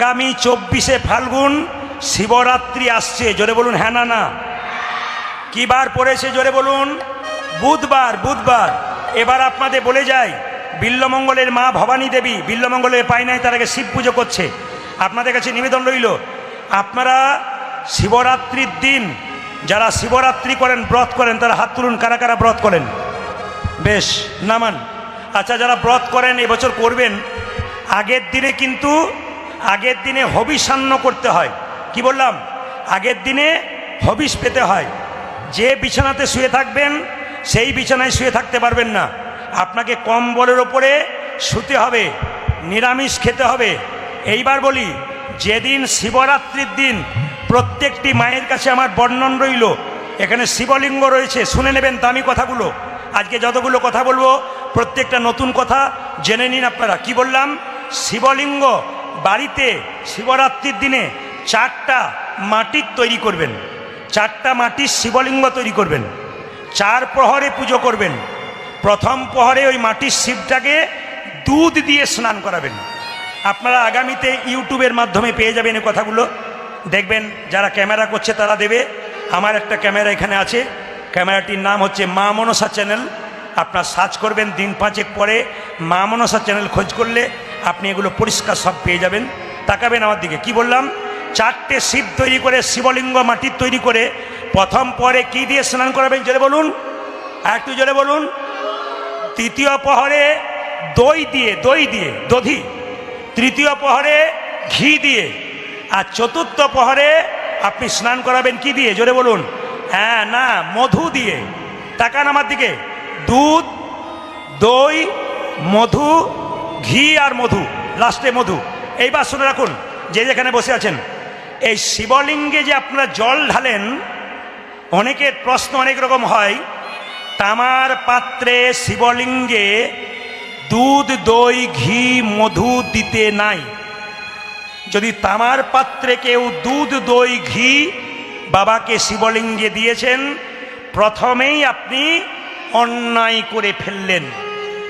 আগামী 24শে ফাল্গুন শিবরাত্রি আসছে, জোরে বলুন হ্যাঁ না না। কি বার পড়েছে জোরে বলুন? বুধবার। বুধবার। এবার আপনাদের বলে যাই, বিল্বমঙ্গলের মা ভবানী দেবী বিল্বমঙ্গলের পায় নাই, তার আগে শিব পুজো করছে। আপনাদের কাছে নিবেদন রইল, আপনারা শিবরাত্রির দিন যারা শিবরাত্রি করেন, ব্রত করেন, তারা হাত তুলুন। কারা কারা ব্রত করেন? বেশ, নামান। আচ্ছা, যারা ব্রত করেন এবছর করবেন, আগের দিনে হবিষান্ন করতে হয়। কি বললাম? আগের দিনে হবিষ পেতে হয়। যে বিছানাতে শুয়ে থাকবেন সেই বিছানায় শুয়ে থাকতে পারবেন না, আপনাকে কম্বলের ওপরে শুতে হবে, নিরামিষ খেতে হবে। এইবার বলি, যেদিন শিবরাত্রির দিন প্রত্যেকটি মায়ের কাছে আমার বর্ণন রইল, এখানে শিবলিঙ্গ রয়েছে, শুনে নেবেন দামি কথাগুলো। আজকে যতগুলো কথা বলবো প্রত্যেকটা নতুন কথা জেনে নিন আপনারা। কি বললাম? শিবলিঙ্গ বাড়িতে শিবরাত্রির দিনে 4টা মাটির তৈরি করবেন, 4টা মাটির শিবলিঙ্গ তৈরি করবেন, 4 প্রহরে পুজো করবেন। প্রথম প্রহরে ওই মাটির শিবটাকে দুধ দিয়ে স্নান করাবেন। আপনারা আগামীতে ইউটিউবের মাধ্যমে পেয়ে যাবেন এই কথাগুলো, দেখবেন। যারা ক্যামেরা করছে তারা দেবে। আমার একটা ক্যামেরা এখানে আছে, ক্যামেরাটির নাম হচ্ছে মা মনসা চ্যানেল। আপনার সার্চ করবেন, দিন 5 পরে মা মনসা চ্যানেল খোঁজ করলে আপনি এগুলো পরিষ্কার সব পেয়ে যাবেন। তাকাবেন আমার দিকে। কি বললাম? 4টে শিব তৈরি করে, শিবলিঙ্গ মাটির তৈরি করে প্রথম পরে কি দিয়ে স্নান করাবেন জোরে বলুন? আর একটু জোরে বলুন। তৃতীয় প্রহরে দই দিয়ে দধি, তৃতীয় প্রহরে ঘি দিয়ে, আর চতুর্থ প্রহরে আপনি স্নান করাবেন কি দিয়ে জোরে বলুন? হ্যাঁ না, মধু দিয়ে। তাকান আমার দিকে। দুধ, দই, মধু, ঘি আর মধু, লাস্টে মধু। এইবার শুনে রাখুন, যে যেখানে বসে আছেন, এই শিবলিঙ্গে যে আপনারা জল ঢালেন, অনেকের প্রশ্ন অনেক রকম হয়। তামার পাত্রে শিবলিঙ্গে দুধ, দই, ঘি, মধু দিতে নাই। যদি তামার পাত্রে কেউ দুধ, দই, ঘি বাবাকে শিবলিঙ্গে দিয়েছেন, প্রথমেই আপনি অন্যায় করে ফেললেন।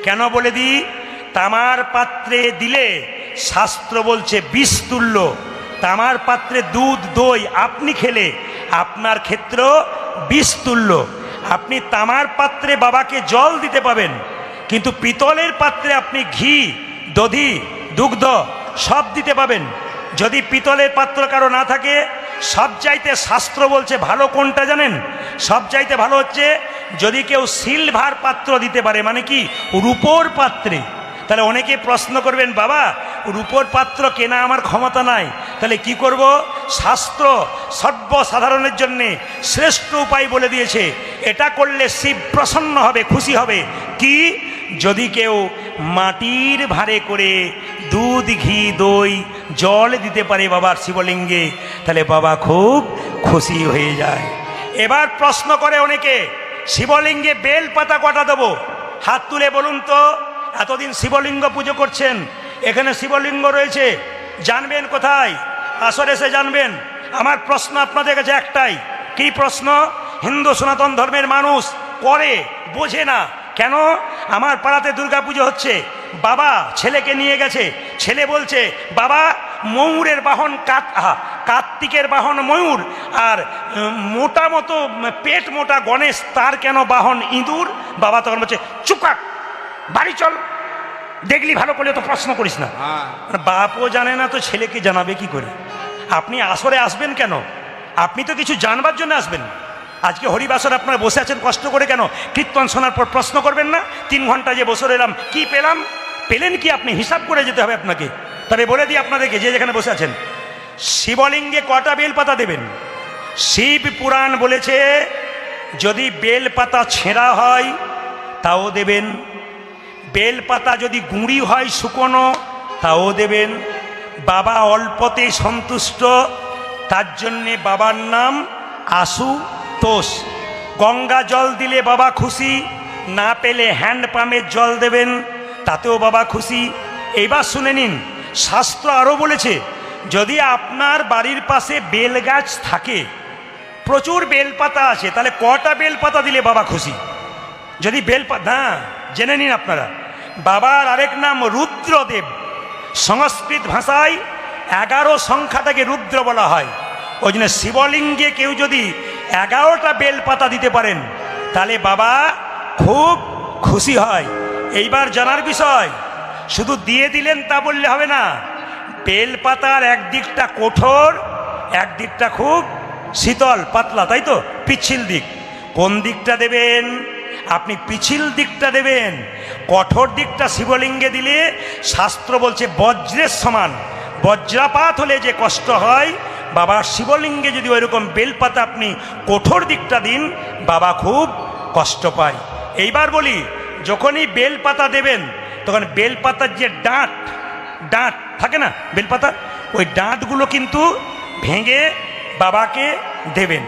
কেন বলে দিই? তামার পাত্রে দিলে শাস্ত্র বলছে বিষ তুল্য। তামার পাত্রে দুধ, দই আপনি খেলে আপনার ক্ষেত্র বিষ তুল্য। আপনি তামার পাত্রে বাবাকে জল দিতে পাবেন, কিন্তু পিতলের পাত্রে আপনি ঘি, দধি, দুগ্ধ সব দিতে পাবেন। যদি পিতলের পাত্র কারো না থাকে, সবচাইতে শাস্ত্র বলছে ভালো কোনটা জানেন? সবচাইতে ভালো হচ্ছে যদি কেউ সিলভার পাত্র দিতে পারে, মানে কি রূপোর পাত্রে। তাহলে অনেকে প্রশ্ন করবেন, বাবা রূপোর পাত্র কেনা আমার ক্ষমতা নাই, তাহলে কি করব? শাস্ত্র সর্বসাধারণের জন্যে শ্রেষ্ঠ উপায় বলে দিয়েছে। এটা করলে শিব প্রসন্ন হবে, খুশি হবে। কি? যদি কেউ মাটির ভাঁড়ে করে দুধ, ঘি, দই, জল দিতে পারে বাবার শিবলিঙ্গে, তাহলে বাবা খুব খুশি হয়ে যায়। এবার প্রশ্ন করে অনেকে, শিবলিঙ্গে বেল পাতা কটা দেবো? হাত তুলে বলুন তো। এতদিন শিবলিঙ্গ পুজো করছেন, এখানে শিবলিঙ্গ রয়েছে, জানবেন কোথায়? আসর এসে জানবেন। আমার প্রশ্ন আপনাদের কাছে একটাই। কি প্রশ্ন? হিন্দু সনাতন ধর্মের মানুষ করে, বোঝে না কেন? আমার পাড়াতে দুর্গা পুজো হচ্ছে, বাবা ছেলেকে নিয়ে গেছে, ছেলে বলছে বাবা ময়ূরের বাহন কার্তিকের বাহন ময়ূর, আর মোটা মতো পেট মোটা গণেশ, তার কেন বাহন ইঁদুর? বাবা তখন বলছে চুকাক, বাড়ি চল, দেখলি ভালো করলে তো প্রশ্ন করিস না। বাপও জানে না তো ছেলেকে জানাবে কি করে? আপনি আসরে আসবেন কেন? আপনি তো কিছু জানবার জন্য আসবেন। আজকে হরিবাসর আপনারা বসে আছেন কষ্ট করে কেন? কীর্তন শোনার পর প্রশ্ন করবেন না? 3 ঘন্টা যে বসে এলাম, কি পেলাম? পেলেন কি? আপনি হিসাব করে যেতে হবে আপনাকে। তবে বলে দিই আপনাদেরকে, যে যেখানে বসে আছেন, শিবলিঙ্গে কটা বেলপাতা দেবেন? শিব পুরাণ বলেছে যদি বেলপাতা ছেঁড়া হয় তাও দেবেন, বেলপাতা যদি গুঁড়ি হয় শুকনো তাও দেবেন। বাবা অল্পতে সন্তুষ্ট, তার জন্যে বাবার নাম আশুতোষ। গঙ্গা জল দিলে বাবা খুশি, না পেলে হ্যান্ড পাম্পের জল দেবেন, তাতেও বাবা খুশি। এইবার শুনে নিন, শাস্ত্র আরও বলেছে যদি আপনার বাড়ির পাশে বেল গাছ থাকে, প্রচুর বেলপাতা আছে, তাহলে কটা বেলপাতা দিলে বাবা খুশি? যদি বেলপাতা, জেনে নিন আপনারা, বাবার আরেক নাম রুদ্রদেব। সংস্কৃত ভাষায় 11 সংখ্যাটাকে রুদ্র বলা হয়। ওই জন্য শিবলিঙ্গে কেউ যদি 11টা বেলপাতা দিতে পারেন তাহলে বাবা খুব খুশি হয়। এইবার জানার বিষয়, শুধু দিয়ে দিলেন তা বললে হবে না। বেলপাতার একদিকটা কঠোর, একদিকটা খুব শীতল পাতলা, তাই তো, পিচ্ছিল দিক। কোন দিকটা দেবেন? আপনি পিছিল দিকটা দেবেন। কঠোর দিকটা শিবলিঙ্গে দিলে শাস্ত্র বলছে বজ্রের সমান, বজ্রাপাত হলে যে কষ্ট হয়, বাবা শিবলিঙ্গে যদি ওইরকম বেলপাতা আপনি কঠোর দিকটা দিন, বাবা খুব কষ্ট পায়। এইবার বলি, যখনই বেলপাতা দেবেন তখন বেলপাতার যে ডাঁট ডাঁট থাকে না বেলপাতা, ওই ডাঁটগুলো কিন্তু ভেঙে বাবাকে দেবেন।